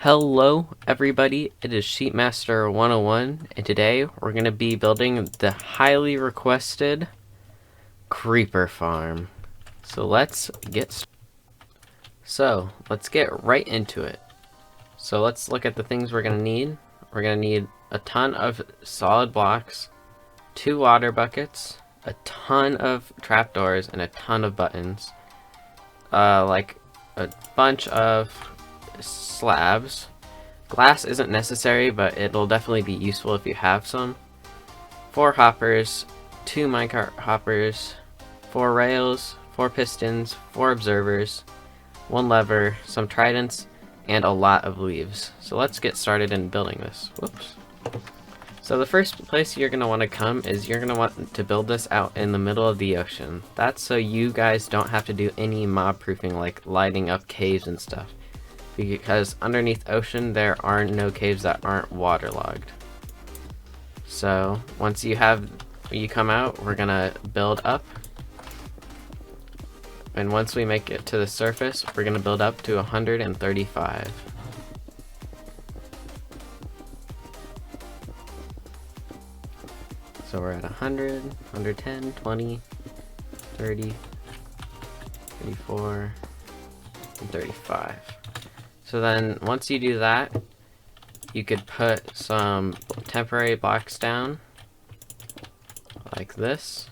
Hello everybody, it is Sheepmaster 101 and today we're going to be building the highly requested creeper farm. Let's get right into it. So let's look at the things we're going to need. We're going to need a ton of solid blocks, 2 water buckets, a ton of trapdoors, and a ton of buttons. Like a bunch of slabs. Glass isn't necessary, but it'll definitely be useful if you have some. 4 hoppers, 2 minecart hoppers, 4 rails, 4 pistons, 4 observers, 1 lever, some tridents, and a lot of leaves. So let's get started in building this. Whoops. So the first place you're going to want to come is you're going to want to build this out in the middle of the ocean. That's so you guys don't have to do any mob proofing like lighting up caves and stuff. Because underneath ocean there are no caves that aren't waterlogged. So once you come out, we're gonna build up, and once we make it to the surface, we're gonna build up to 135. So we're at 100, 110, 20, 30, 34, and 35. So then once you do that, you could put some temporary blocks down like this,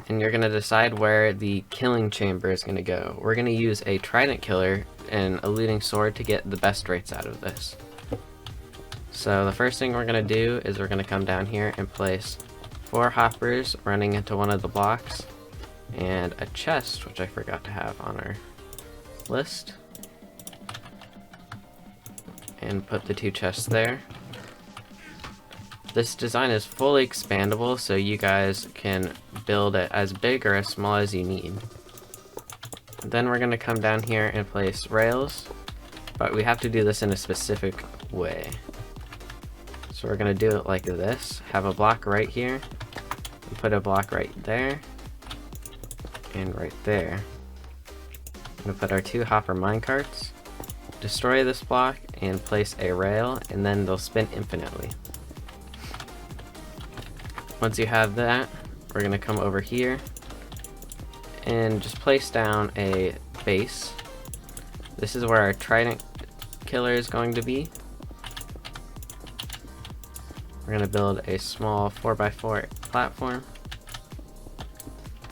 and you're going to decide where the killing chamber is going to go. We're going to use a trident killer and a looting sword to get the best rates out of this. So the first thing we're going to do is we're going to come down here and place 4 hoppers running into one of the blocks and a chest, which I forgot to have on our list. And put the 2 chests there. This design is fully expandable, so you guys can build it as big or as small as you need. Then we're going to come down here and place rails, but we have to do this in a specific way. So we're going to do it like this. Have a block right here, and put a block right there, and right there. I'm going to put our 2 hopper minecarts, destroy this block, and place a rail, and then they'll spin infinitely. Once you have that, we're going to come over here and just place down a base. This is where our trident killer is going to be. We're going to build a small 4x4 platform.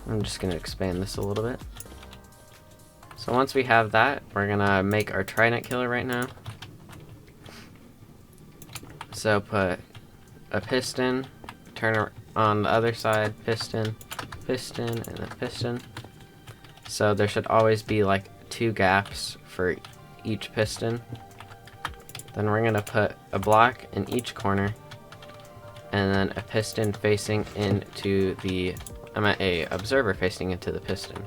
I'm just going to expand this a little bit. So once we have that, we're going to make our trident killer right now. So put a piston, turn on the other side, piston, piston, and then piston. So there should always be like 2 gaps for each piston. Then we're going to put a block in each corner, and then a piston facing into the, a observer facing into the piston.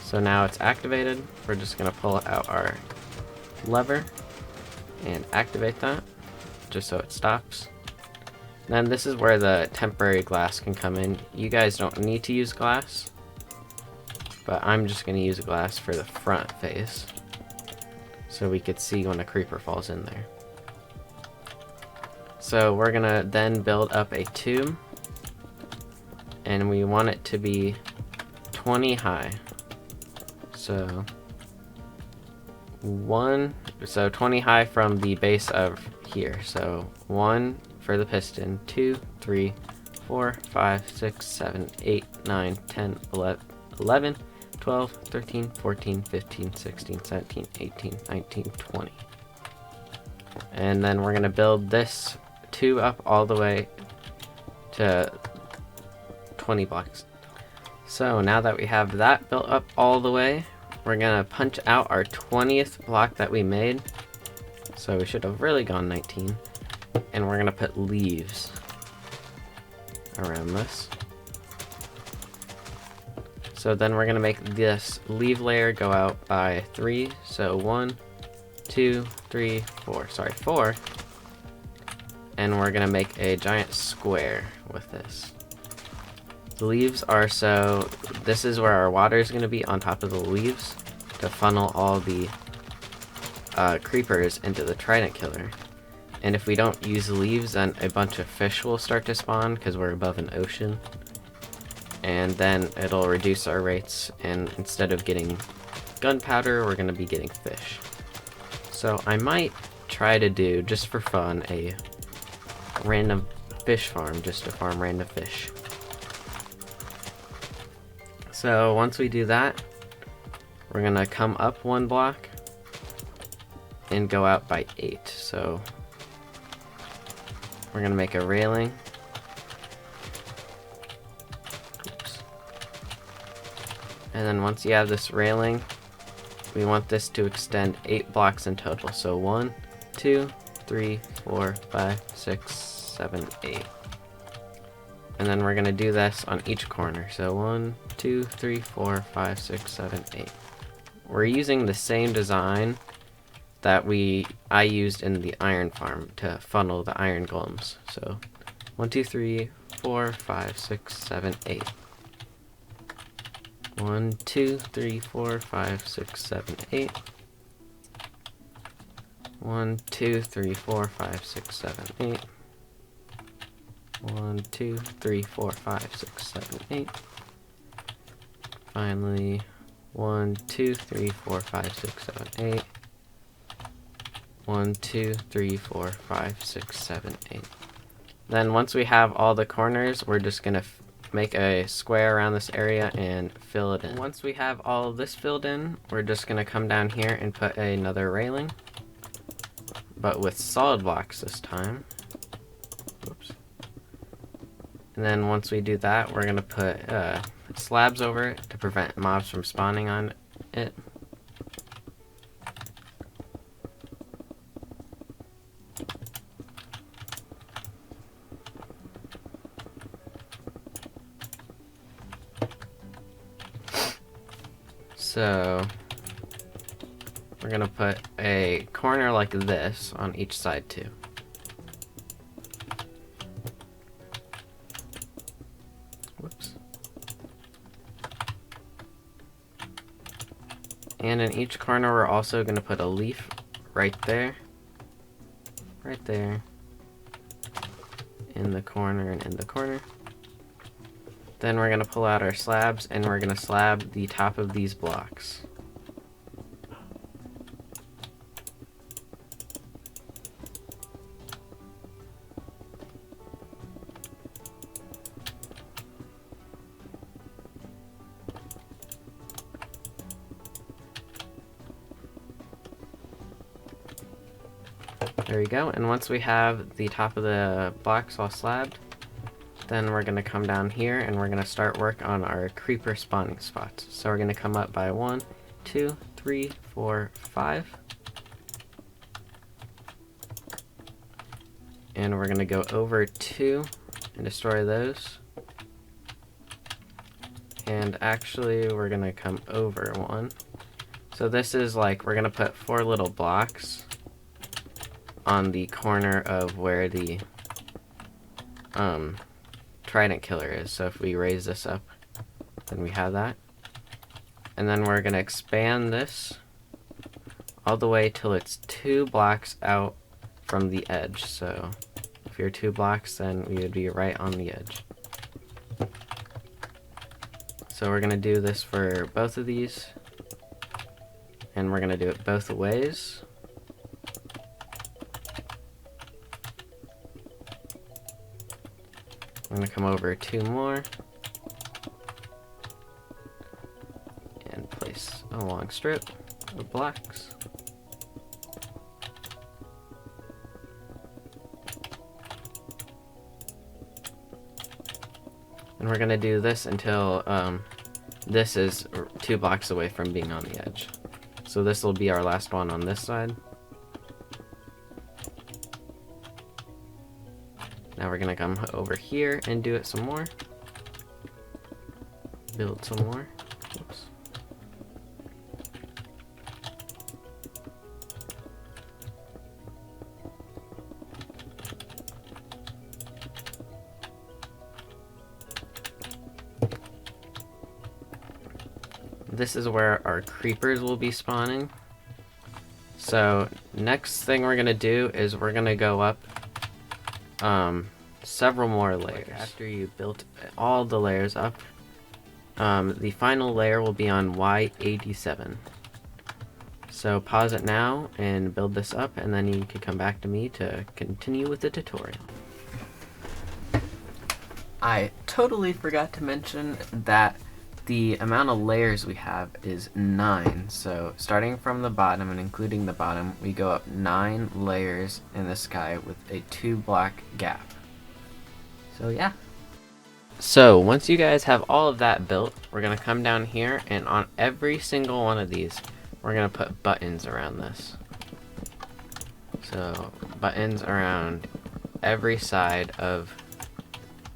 So now it's activated. We're just going to pull out our lever and activate that just so it stops. Then this is where the temporary glass can come in. You guys don't need to use glass, but I'm just going to use glass for the front face so we could see when a creeper falls in there. So we're going to then build up a tomb, and we want it to be 20 high. So 20 high from the base of here. So 1 for the piston, 2, 3, 4, 5, 6, 7, 8, 9, 10, 11, 12, 13, 14, 15, 16, 17, 18, 19, 20. And then we're going to build this 2 up all the way to 20 blocks. So now that we have that built up all the way, we're gonna punch out our 20th block that we made. So we should have really gone 19. And we're gonna put leaves around this. So then we're gonna make this leaf layer go out by 3. So 1, 2, 3, 4. Sorry, 4. And we're gonna make a giant square with this. The leaves are so, this is where our water is going to be on top of the leaves to funnel all the creepers into the trident killer. And if we don't use the leaves, then a bunch of fish will start to spawn because we're above an ocean. And then it'll reduce our rates, and instead of getting gunpowder, we're going to be getting fish. So I might try to do, just for fun, a random fish farm, just to farm random fish. So once we do that, we're going to come up 1 block and go out by 8. So we're going to make a railing. Oops. And then once you have this railing, we want this to extend 8 blocks in total. So 1, 2, 3, 4, 5, 6, 7, 8. And then we're going to do this on each corner. So 1, 2, 3, 4, 5, 6, 7, 8. We're using the same design that I used in the iron farm to funnel the iron golems. So 1, 2, 3, 4, 5, 6, 7, 8. 1, 2, 3, 4, 5, 6, 7, 8. 1, 2, 3, 4, 5, 6, 7, 8. 1, 2, 3, 4, 5, 6, 7, 8. Finally, 1, 2, 3, 4, 5, 6, 7, 8. 1, 2, 3, 4, 5, 6, 7, 8. Then once we have all the corners, we're just gonna make a square around this area and fill it in. Once we have all of this filled in, we're just gonna come down here and put another railing, but with solid blocks this time. Oops. And then once we do that, we're gonna put slabs over it to prevent mobs from spawning on it. So we're gonna put a corner like this on each side too. Whoops. And in each corner we're also gonna put a leaf right there, in the corner and in the corner. Then we're going to pull out our slabs and we're going to slab the top of these blocks. There we go, and once we have the top of the blocks all slabbed, then we're going to come down here and we're going to start work on our creeper spawning spots. So we're going to come up by 1, 2, 3, 4, 5. And we're going to go over 2 and destroy those. And actually we're going to come over 1. So this is like, we're going to put 4 little blocks on the corner of where the trident killer is. So if we raise this up, then we have that. And then we're going to expand this all the way till it's 2 blocks out from the edge. So if you're 2 blocks, then we would be right on the edge. So we're going to do this for both of these, and we're going to do it both ways. I'm going to come over 2 more and place a long strip of blocks. And we're going to do this until this is 2 blocks away from being on the edge. So this will be our last one on this side. Now we're gonna come over here and do it some more. Build some more. Oops. this is where our creepers will be spawning. So next thing we're gonna do is we're gonna go up several more layers. After you built all the layers up, the final layer will be on Y87. So pause it now and build this up, and then you can come back to me to continue with the tutorial. I totally forgot to mention that the amount of layers we have is 9. So starting from the bottom and including the bottom, we go up 9 layers in the sky with a 2 block gap. So yeah. So once you guys have all of that built, we're gonna come down here, and on every single one of these, we're gonna put buttons around this. So buttons around every side of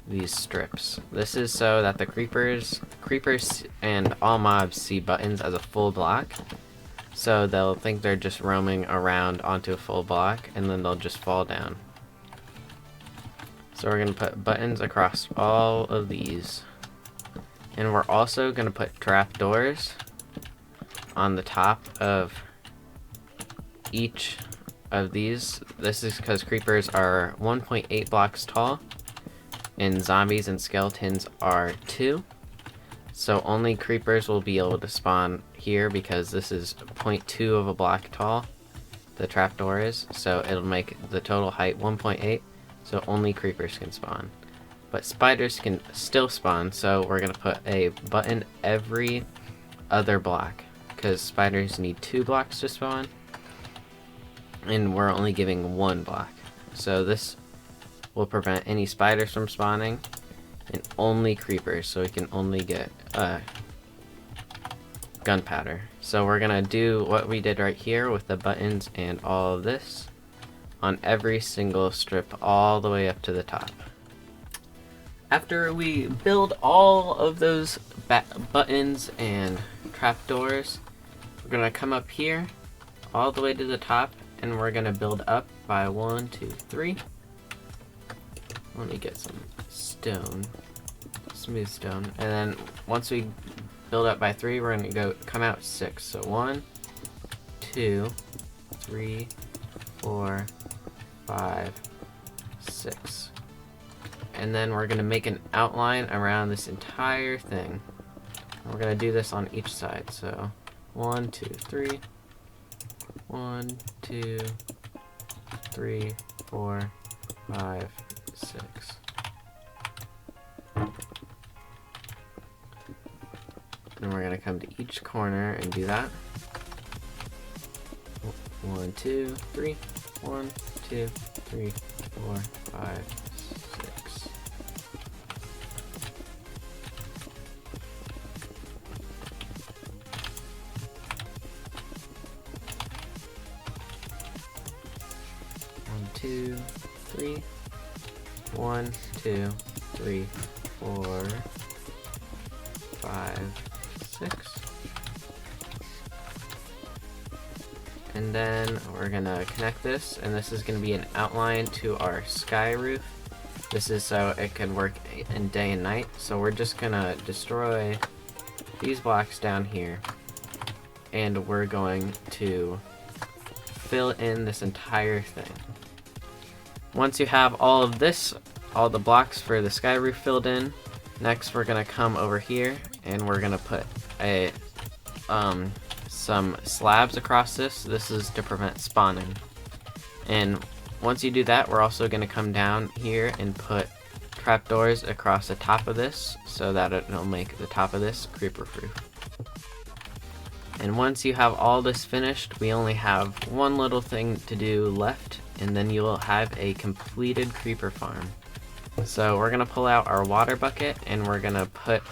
these strips. This is so that the creepers and all mobs see buttons as a full block, so they'll think they're just roaming around onto a full block, and then they'll just fall down. So we're gonna put buttons across all of these, and we're also gonna put trapdoors on the top of each of these. This is because creepers are 1.8 blocks tall, and zombies and skeletons are 2. So only creepers will be able to spawn here because this is 0.2 of a block tall, the trapdoor is, so it'll make the total height 1.8, so only creepers can spawn. But spiders can still spawn, so we're gonna put a button every other block, because spiders need 2 blocks to spawn, and we're only giving 1 block. So this will prevent any spiders from spawning, and only creepers, so we can only get gunpowder. So we're gonna do what we did right here with the buttons and all of this on every single strip all the way up to the top. After we build all of those buttons and trapdoors, we're gonna come up here all the way to the top, and we're gonna build up by 1, 2, 3. Let me get some stone, smooth stone, and then once we build up by 3, we're gonna come out 6. So 1, 2, 3, 4, 5, 6. And then we're gonna make an outline around this entire thing. And we're gonna do this on each side. So 1, 2, 3, 1, 2, 3, 4, 5, 6. And we're gonna come to each corner and do that. 1, 2, 3, 1, 2, 3, 4, 5, 6. One, 2, 3. 1, 2, 3, 4, 5, 6. And then we're gonna connect this, and this is gonna be an outline to our sky roof. This is so it can work in day and night. So we're just gonna destroy these blocks down here, and we're going to fill in this entire thing. Once you have all of this, all the blocks for the sky roof filled in, next we're gonna come over here and we're gonna put a some slabs across this. This is to prevent spawning. And once you do that, we're also gonna come down here and put trapdoors across the top of this so that it'll make the top of this creeper proof. And once you have all this finished, we only have one little thing to do left, and then you will have a completed creeper farm. So we're gonna pull out our water bucket, and we're gonna put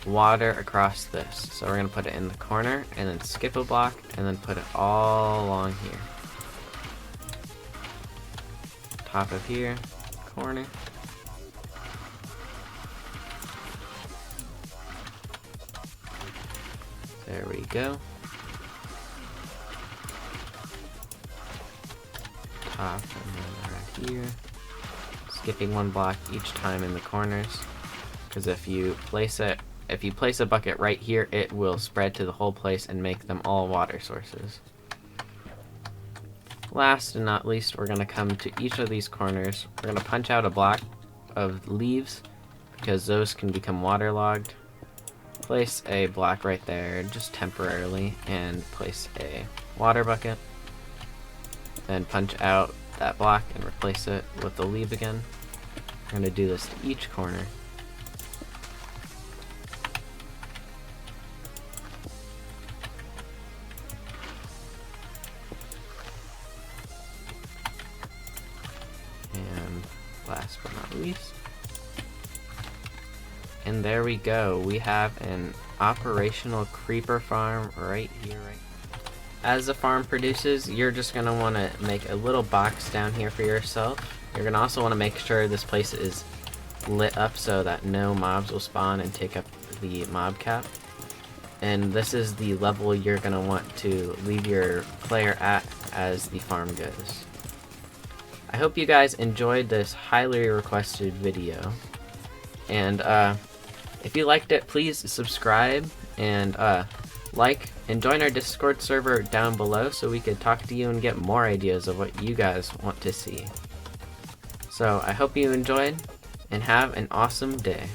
water across this. So we're gonna put it in the corner, and then skip a block, and then put it all along here. Top of here, corner. There we go. Top, and then right here. Skipping one block each time in the corners, because if you place it if you place a bucket right here, it will spread to the whole place and make them all water sources. Last and not least, we're going to come to each of these corners. We're going to punch out a block of leaves because those can become waterlogged. Place a block right there just temporarily and place a water bucket. Then punch out that block and replace it with the leaf again. We're going to do this to each corner. And last but not least. And there we go. We have an operational creeper farm right here, right now. As the farm produces, you're just going to want to make a little box down here for yourself. You're going to also want to make sure this place is lit up so that no mobs will spawn and take up the mob cap. And this is the level you're going to want to leave your player at as the farm goes. I hope you guys enjoyed this highly requested video. And if you liked it, please subscribe and like and join our Discord server down below so we could talk to you and get more ideas of what you guys want to see. So I hope you enjoyed and have an awesome day.